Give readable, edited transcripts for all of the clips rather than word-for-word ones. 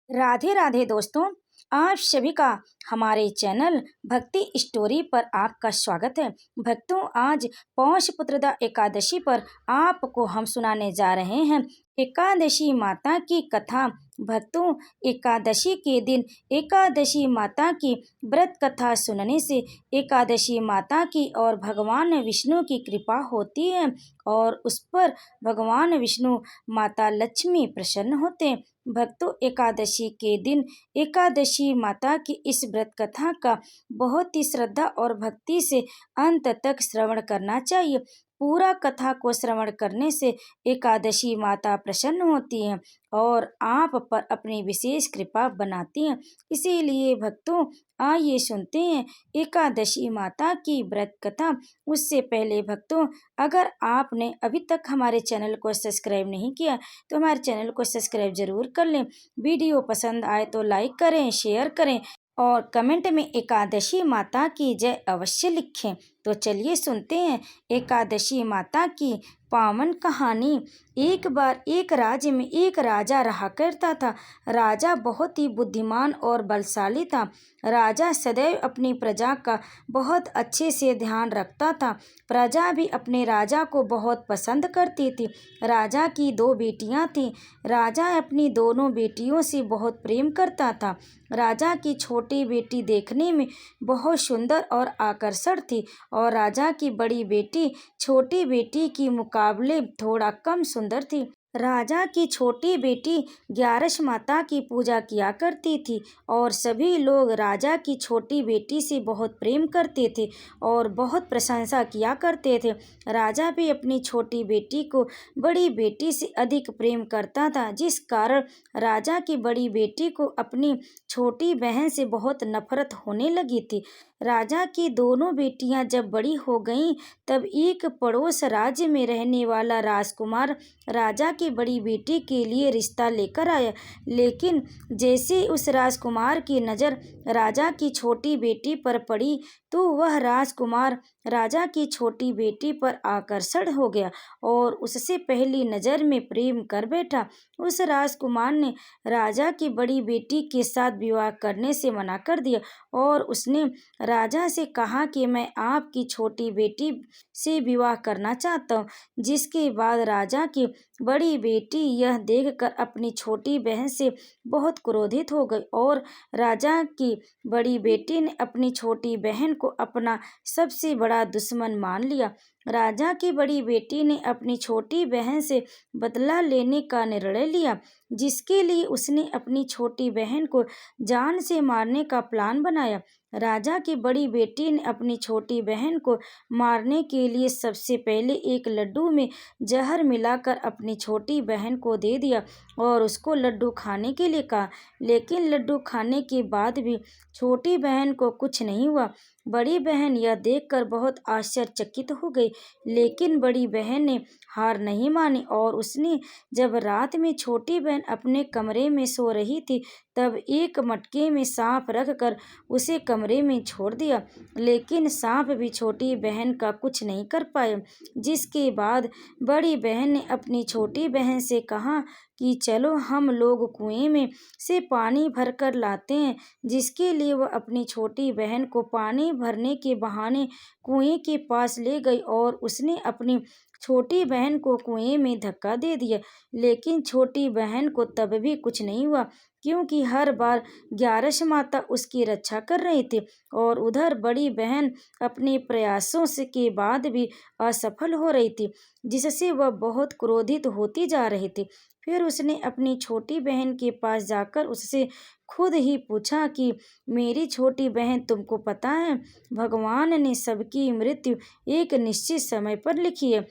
राधे राधे दोस्तों। आप सभी का हमारे चैनल भक्ति स्टोरी पर आपका स्वागत है। भक्तों, आज पौष पुत्रदा एकादशी पर आपको हम सुनाने जा रहे हैं एकादशी माता की कथा। भक्तों, एकादशी के दिन एकादशी माता की व्रत कथा सुनने से एकादशी माता की और भगवान विष्णु की कृपा होती है और उस पर भगवान विष्णु माता लक्ष्मी प्रसन्न होते हैं। भक्तों, एकादशी के दिन एकादशी माता की इस व्रत कथा का बहुत ही श्रद्धा और भक्ति से अंत तक श्रवण करना चाहिए। पूरा कथा को श्रवण करने से एकादशी माता प्रसन्न होती हैं और आप पर अपनी विशेष कृपा बनाती हैं। इसीलिए भक्तों, आइए सुनते हैं एकादशी माता की व्रत कथा। उससे पहले भक्तों, अगर आपने अभी तक हमारे चैनल को सब्सक्राइब नहीं किया तो हमारे चैनल को सब्सक्राइब जरूर कर लें। वीडियो पसंद आए तो लाइक करें, शेयर करें और कमेंट में एकादशी माता की जय अवश्य लिखें। तो चलिए सुनते हैं एकादशी माता की पावन कहानी। एक बार एक राज्य में एक राजा रहा करता था। राजा बहुत ही बुद्धिमान और बलशाली था। राजा सदैव अपनी प्रजा का बहुत अच्छे से ध्यान रखता था। प्रजा भी अपने राजा को बहुत पसंद करती थी। राजा की दो बेटियां थीं। राजा अपनी दोनों बेटियों से बहुत प्रेम करता था। राजा की छोटी बेटी देखने में बहुत सुंदर और आकर्षक थी और राजा की बड़ी बेटी छोटी बेटी की मुकाबले थोड़ा कम सुंदर थी। राजा की छोटी बेटी ग्यारस माता की पूजा किया करती थी और सभी लोग राजा की छोटी बेटी से बहुत प्रेम करते थे और बहुत प्रशंसा किया करते थे। राजा भी अपनी छोटी बेटी को बड़ी बेटी से अधिक प्रेम करता था, जिस कारण राजा की बड़ी बेटी को अपनी छोटी बहन से बहुत नफरत होने लगी थी। राजा की दोनों बेटियां जब बड़ी हो गईं, तब एक पड़ोस राज्य में रहने वाला राजकुमार राजा की बड़ी बेटी के लिए रिश्ता लेकर आया। लेकिन जैसे उस राजकुमार की नज़र राजा की छोटी बेटी पर पड़ी, तो वह राजकुमार राजा की छोटी बेटी पर आकर्षण हो गया और उससे पहली नज़र में प्रेम कर बैठा। उस राजकुमार ने राजा की बड़ी बेटी के साथ विवाह करने से मना कर दिया और उसने राजा से कहा कि मैं आपकी छोटी बेटी से विवाह करना चाहता हूँ। जिसके बाद राजा की बड़ी बेटी यह देखकर अपनी छोटी बहन से बहुत क्रोधित हो गई और राजा की बड़ी बेटी ने अपनी छोटी बहन को अपना सबसे बड़ा दुश्मन मान लिया। राजा की बड़ी बेटी ने अपनी छोटी बहन से बदला लेने का निर्णय लिया, जिसके लिए उसने अपनी छोटी बहन को जान से मारने का प्लान बनाया। राजा की बड़ी बेटी ने अपनी छोटी बहन को मारने के लिए सबसे पहले एक लड्डू में जहर मिलाकर अपनी छोटी बहन को दे दिया और उसको लड्डू खाने के लिए कहा। लेकिन लड्डू खाने के बाद भी छोटी बहन को कुछ नहीं हुआ। बड़ी बहन यह देखकर बहुत आश्चर्यचकित हो गई, लेकिन बड़ी बहन ने हार नहीं मानी और उसने जब रात में छोटी बहन अपने कमरे में सो रही थी, तब एक मटके में सांप रखकर उसे कमरे में छोड़ दिया। लेकिन सांप भी छोटी बहन का कुछ नहीं कर पाया। जिसके बाद बड़ी बहन ने अपनी छोटी बहन से कहा कि चलो हम लोग कुएं में से पानी भर कर लाते हैं। जिसके लिए वह अपनी छोटी बहन को पानी भरने के बहाने कुएं के पास ले गई और उसने अपनी छोटी बहन को कुएं में धक्का दे दिया। लेकिन छोटी बहन को तब भी कुछ नहीं हुआ, क्योंकि हर बार ग्यारस माता उसकी रक्षा कर रही थी और उधर बड़ी बहन अपने प्रयासों से के बाद भी असफल हो रही थी, जिससे वह बहुत क्रोधित होती जा रही थी। फिर उसने अपनी छोटी बहन के पास जाकर उससे खुद ही पूछा कि मेरी छोटी बहन, तुमको पता है भगवान ने सबकी मृत्यु एक निश्चित समय पर लिखी है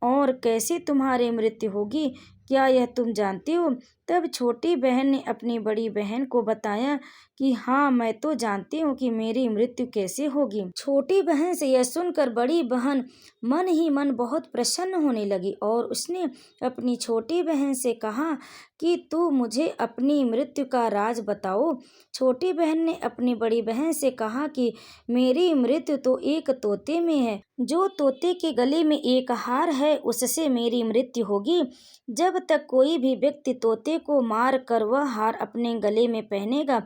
और कैसे तुम्हारी मृत्यु होगी, क्या यह तुम जानती हो? तब छोटी बहन ने अपनी बड़ी बहन को बताया कि हाँ, मैं तो जानती हूँ कि मेरी मृत्यु कैसे होगी। छोटी बहन से यह सुनकर बड़ी बहन मन ही मन बहुत प्रसन्न होने लगी और उसने अपनी छोटी बहन से कहा कि तू मुझे अपनी मृत्यु का राज बताओ। छोटी बहन ने अपनी बड़ी बहन से कहा कि मेरी मृत्यु तो एक तोते में है। जो तोते के गले में एक हार है, उससे मेरी मृत्यु होगी। जब तक कोई भी व्यक्ति तोते तोते को मार कर वह हार अपने गले में पहनेगा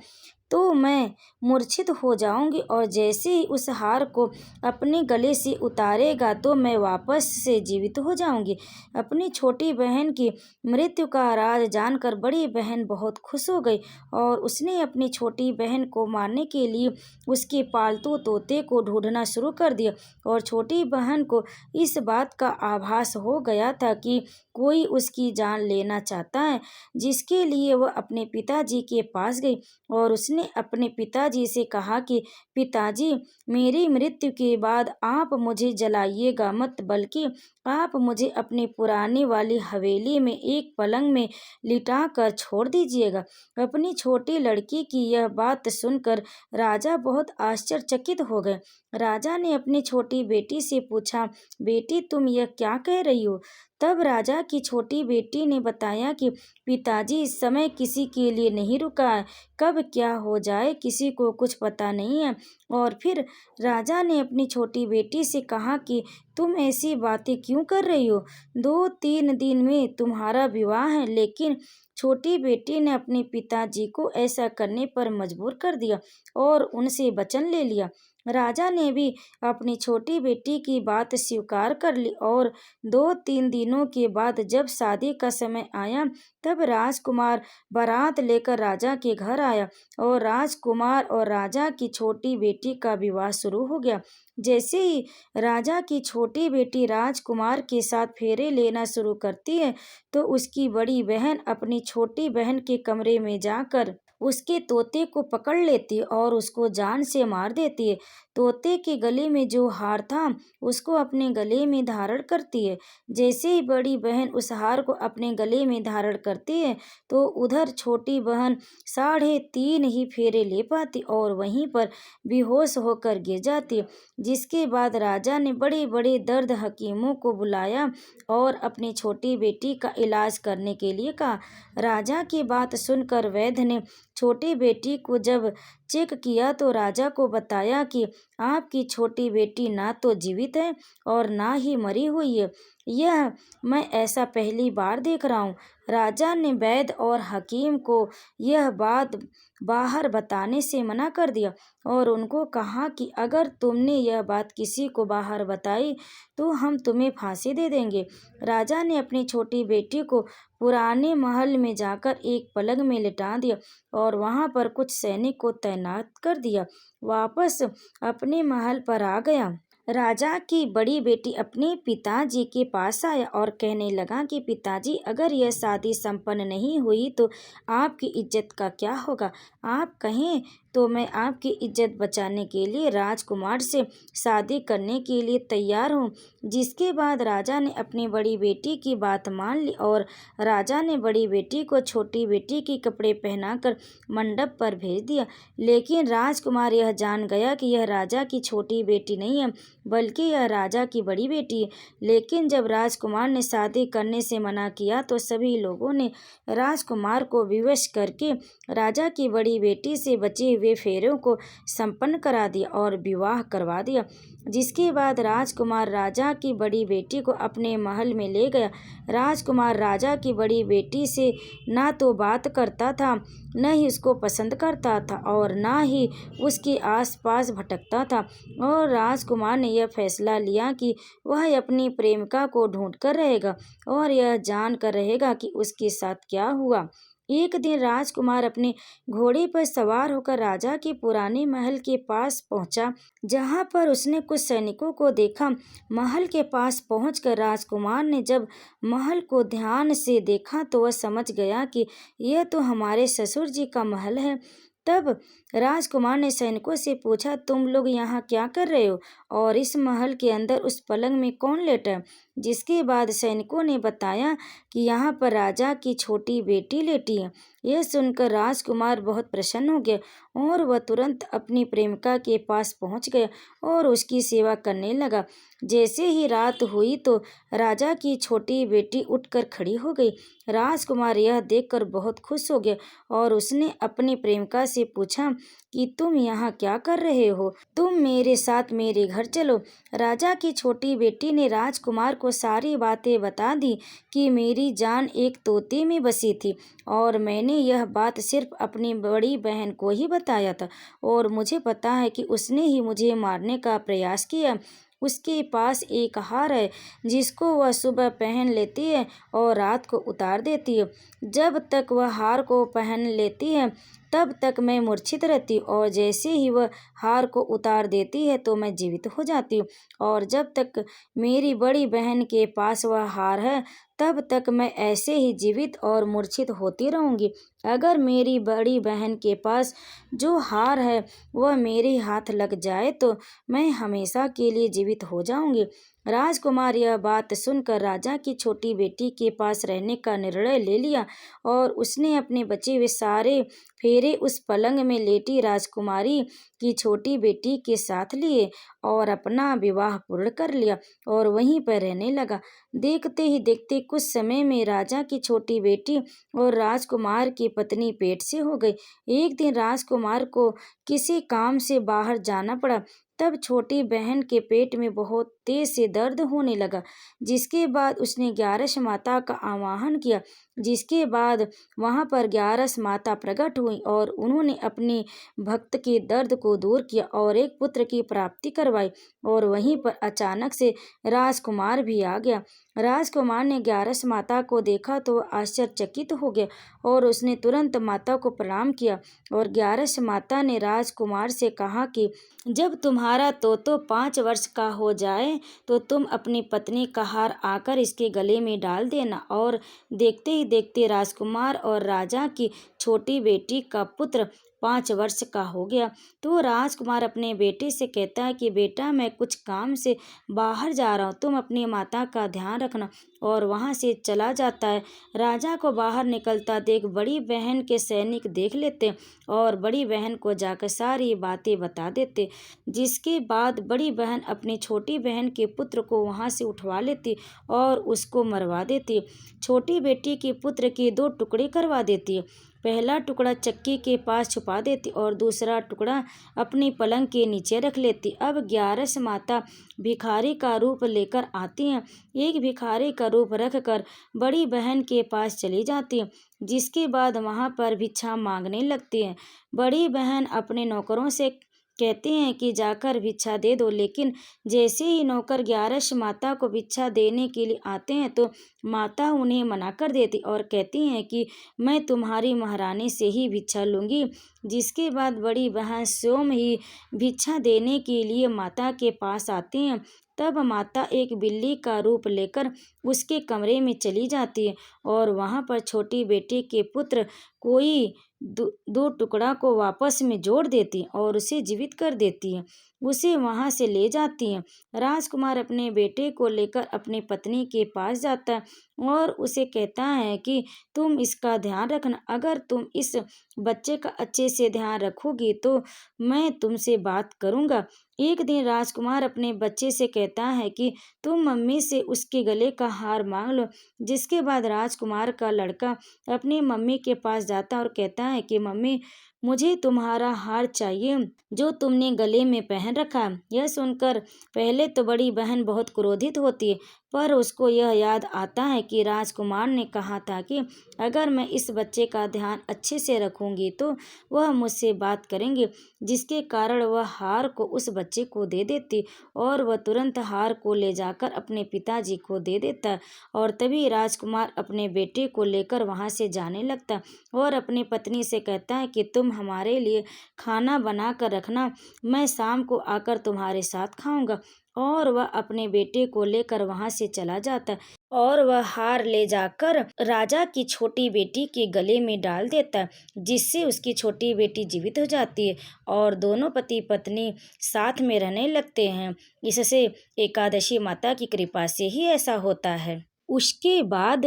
तो मैं मूर्छित हो जाऊंगी, और जैसे ही उस हार को अपने गले से उतारेगा तो मैं वापस से जीवित हो जाऊंगी। अपनी छोटी बहन की मृत्यु का राज जानकर बड़ी बहन बहुत खुश हो गई, और उसने अपनी छोटी बहन को मारने के लिए उसके पालतू तोते को ढूंढना शुरू कर दिया। और छोटी बहन को इस बात का आभास हो गया था कि कोई उसकी जान लेना चाहता है, जिसके लिए वह अपने पिताजी के पास गई और उसने अपने पिताजी से कहा कि पिताजी, मेरी मृत्यु के बाद आप मुझे जलाइएगा मत, बल्कि आप मुझे अपनी पुरानी वाली हवेली में एक पलंग में लिटा कर छोड़ दीजिएगा। अपनी छोटी लड़की की यह बात सुनकर राजा बहुत आश्चर्यचकित हो गए। राजा ने अपनी छोटी बेटी से पूछा, बेटी, तुम यह क्या कह रही हो? तब राजा की छोटी बेटी ने बताया कि पिताजी, समय किसी के लिए नहीं रुका है, कब क्या हो जाए किसी को कुछ पता नहीं है। और फिर राजा ने अपनी छोटी बेटी से कहा कि तुम ऐसी बातें क्यों कर रही हो? 2-3 दिन में तुम्हारा विवाह है। लेकिन छोटी बेटी ने अपने पिताजी को ऐसा करने पर मजबूर कर दिया और उनसे वचन ले लिया। राजा ने भी अपनी छोटी बेटी की बात स्वीकार कर ली, और 2-3 दिनों के बाद जब शादी का समय आया तब राजकुमार बारात लेकर राजा के घर आया, और राजकुमार और राजा की छोटी बेटी का विवाह शुरू हो गया। जैसे ही राजा की छोटी बेटी राजकुमार के साथ फेरे लेना शुरू करती है तो उसकी बड़ी बहन अपनी छोटी बहन के कमरे में जाकर उसके तोते को पकड़ लेती है और उसको जान से मार देती है। तोते के गले में जो हार था उसको अपने गले में धारण करती है। जैसे ही बड़ी बहन उस हार को अपने गले में धारण करती है तो उधर छोटी बहन 3.5 ही फेरे ले पाती और वहीं पर बेहोश होकर गिर जाती है। जिसके बाद राजा ने बड़े बड़े दर्द हकीमों को बुलाया और अपनी छोटी बेटी का इलाज करने के लिए कहा। राजा की बात सुनकर वैद्य ने छोटी बेटी को जब चेक किया तो राजा को बताया कि आपकी छोटी बेटी ना तो जीवित है और ना ही मरी हुई है। यह मैं ऐसा पहली बार देख रहा हूँ। राजा ने वैद्य और हकीम को यह बात बाहर बताने से मना कर दिया और उनको कहा कि अगर तुमने यह बात किसी को बाहर बताई तो हम तुम्हें फांसी दे देंगे। राजा ने अपनी छोटी बेटी को पुराने महल में जाकर एक पलंग में लिटा दिया और वहां पर कुछ सैनिक को तैनात कर दिया। वापस अपने महल पर आ गया। राजा की बड़ी बेटी अपने पिताजी के पास आया और कहने लगा कि पिताजी, अगर यह शादी संपन्न नहीं हुई तो आपकी इज्जत का क्या होगा? आप कहें तो मैं आपकी इज्जत बचाने के लिए राजकुमार से शादी करने के लिए तैयार हूँ। जिसके बाद राजा ने अपनी बड़ी बेटी की बात मान ली और राजा ने बड़ी बेटी को छोटी बेटी के कपड़े पहनाकर मंडप पर भेज दिया। लेकिन राजकुमार यह जान गया कि यह राजा की छोटी बेटी नहीं है, बल्कि यह राजा की बड़ी बेटी है। लेकिन जब राजकुमार ने शादी करने से मना किया तो सभी लोगों ने राजकुमार को विवश करके राजा की बड़ी बेटी से बचे हुए फेरों को संपन्न करा दिया और विवाह करवा दिया। जिसके बाद राजकुमार राजा की बड़ी बेटी को अपने महल में ले गया। राजकुमार राजा की बड़ी बेटी से ना तो बात करता था, न ही उसको पसंद करता था और ना ही उसके आसपास भटकता था। और राजकुमार ने यह फैसला लिया कि वह अपनी प्रेमिका को ढूंढ कर रहेगा और यह जान कर रहेगा कि उसके साथ क्या हुआ। एक दिन राजकुमार अपने घोड़े पर सवार होकर राजा के पुराने महल के पास पहुंचा, जहां पर उसने कुछ सैनिकों को देखा। महल के पास पहुंचकर राजकुमार ने जब महल को ध्यान से देखा तो वह समझ गया कि यह तो हमारे ससुर जी का महल है। तब राजकुमार ने सैनिकों से पूछा, तुम लोग यहाँ क्या कर रहे हो और इस महल के अंदर उस पलंग में कौन लेटा है? जिसके बाद सैनिकों ने बताया कि यहाँ पर राजा की छोटी बेटी लेटी है। यह सुनकर राजकुमार बहुत प्रसन्न हो गया और वह तुरंत अपनी प्रेमिका के पास पहुंच गया और उसकी सेवा करने लगा। जैसे ही रात हुई तो राजा की छोटी बेटी उठकर खड़ी हो गई। राजकुमार यह देखकर बहुत खुश हो गया और उसने अपनी प्रेमिका से पूछा कि तुम यहाँ क्या कर रहे हो? तुम मेरे साथ मेरे घर चलो। राजा की छोटी बेटी ने राजकुमार को सारी बातें बता दी कि मेरी जान एक तोते में बसी थी और मैंने यह बात सिर्फ अपनी बड़ी बहन को ही बताया था और मुझे पता है कि उसने ही मुझे मारने का प्रयास किया। उसके पास एक हार है जिसको वह सुबह पहन लेती है और रात को उतार देती है। जब तक वह हार को पहन लेती है तब तक मैं मूर्छित रहती हूँ और जैसे ही वह हार को उतार देती है तो मैं जीवित हो जाती हूँ और जब तक मेरी बड़ी बहन के पास वह हार है तब तक मैं ऐसे ही जीवित और मूर्छित होती रहूँगी। अगर मेरी बड़ी बहन के पास जो हार है वह मेरे हाथ लग जाए तो मैं हमेशा के लिए जीवित हो जाऊंगी। राजकुमार यह बात सुनकर राजा की छोटी बेटी के पास रहने का निर्णय ले लिया और उसने अपने बचे हुए सारे फेरे उस पलंग में लेटी राजकुमारी की छोटी बेटी के साथ लिए और अपना विवाह पूर्ण कर लिया और वहीं पर रहने लगा। देखते ही देखते कुछ समय में राजा की छोटी बेटी और राजकुमार की पत्नी पेट से हो गई। एक दिन राजकुमार को किसी काम से बाहर जाना पड़ा। तब छोटी बहन के पेट में बहुत तेज से दर्द होने लगा, जिसके बाद उसने ग्यारस माता का आवाहन किया। जिसके बाद वहां पर ग्यारस माता प्रकट हुई और उन्होंने अपने भक्त के दर्द को दूर किया और एक पुत्र की प्राप्ति करवाई और वहीं पर अचानक से राजकुमार भी आ गया। राजकुमार ने ग्यारस माता को देखा तो वह आश्चर्यचकित हो गया और उसने तुरंत माता को प्रणाम किया और ग्यारस माता ने राजकुमार से कहा कि जब तुम्हारा तोतो 5 वर्ष का हो जाए तो तुम अपनी पत्नी का हार आकर इसके गले में डाल देना। और देखते ही देखते राजकुमार और राजा की छोटी बेटी का पुत्र 5 वर्ष का हो गया। तो राजकुमार अपने बेटे से कहता है कि बेटा मैं कुछ काम से बाहर जा रहा हूँ, तुम अपनी माता का ध्यान रखना, और वहाँ से चला जाता है। राजा को बाहर निकलता देख बड़ी बहन के सैनिक देख लेते और बड़ी बहन को जाकर सारी बातें बता देते, जिसके बाद बड़ी बहन अपनी छोटी बहन के पुत्र को वहाँ से उठवा लेती और उसको मरवा देती। छोटी बेटी के पुत्र के 2 टुकड़े करवा देती है। पहला टुकड़ा चक्की के पास छुपा देती और दूसरा टुकड़ा अपनी पलंग के नीचे रख लेती। अब ग्यारस माता भिखारी का रूप लेकर आती हैं। एक भिखारी का रूप रखकर बड़ी बहन के पास चली जाती है, जिसके बाद वहाँ पर भिक्षा मांगने लगती है। बड़ी बहन अपने नौकरों से कहते हैं कि जाकर भिक्षा दे दो, लेकिन जैसे ही नौकर ग्यारस माता को भिक्षा देने के लिए आते हैं तो माता उन्हें मना कर देती और कहती हैं कि मैं तुम्हारी महारानी से ही भिक्षा लूँगी। जिसके बाद बड़ी बहन स्वयं ही भिक्षा देने के लिए माता के पास आती हैं। तब माता एक बिल्ली का रूप लेकर उसके कमरे में चली जाती है और वहाँ पर छोटी बेटी के पुत्र कोई 2 टुकड़ा को वापस में जोड़ देती और उसे जीवित कर देती है, उसे वहाँ से ले जाती हैं। राजकुमार अपने बेटे को लेकर अपनी पत्नी के पास जाता है और उसे कहता है कि तुम इसका ध्यान रखना, अगर तुम इस बच्चे का अच्छे से ध्यान रखोगी तो मैं तुमसे बात करूँगा। एक दिन राजकुमार अपने बच्चे से कहता है कि तुम मम्मी से उसके गले का हार मांग लो। जिसके बाद राजकुमार का लड़का अपनी मम्मी के पास जाता और कहता है कि मम्मी मुझे तुम्हारा हार चाहिए जो तुमने गले में पहन रखा है। यह सुनकर पहले तो बड़ी बहन बहुत क्रोधित होती है, पर उसको यह याद आता है कि राजकुमार ने कहा था कि अगर मैं इस बच्चे का ध्यान अच्छे से रखूंगी तो वह मुझसे बात करेंगे, जिसके कारण वह हार को उस बच्चे को दे देती और वह तुरंत हार को ले जाकर अपने पिताजी को दे देता और तभी राजकुमार अपने बेटे को लेकर वहाँ से जाने लगता और अपनी पत्नी से कहता है कि तुम हमारे लिए खाना बना कर रखना, मैं शाम को आकर तुम्हारे साथ खाऊंगा। और वह अपने बेटे को लेकर वहां से चला जाता और वह हार ले जाकर राजा की छोटी बेटी के गले में डाल देता, जिससे उसकी छोटी बेटी जीवित हो जाती है और दोनों पति पत्नी साथ में रहने लगते हैं। इससे एकादशी माता की कृपा से ही ऐसा होता है। उसके बाद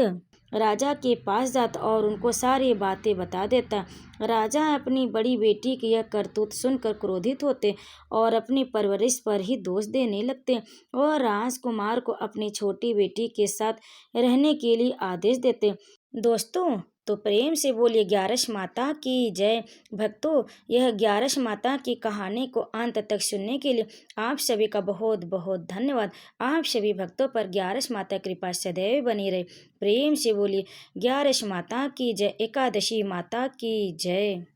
राजा के पास जाता और उनको सारी बातें बता देता। राजा अपनी बड़ी बेटी की यह करतूत सुनकर क्रोधित होते और अपनी परवरिश पर ही दोष देने लगते और राजकुमार को अपनी छोटी बेटी के साथ रहने के लिए आदेश देते। दोस्तों, तो प्रेम से बोलिए ग्यारस माता की जय। भक्तों, यह ग्यारस माता की कहानी को अंत तक सुनने के लिए आप सभी का बहुत बहुत धन्यवाद। आप सभी भक्तों पर ग्यारस माता कृपा सदैव बनी रहे। प्रेम से बोलिए ग्यारस माता की जय, एकादशी माता की जय।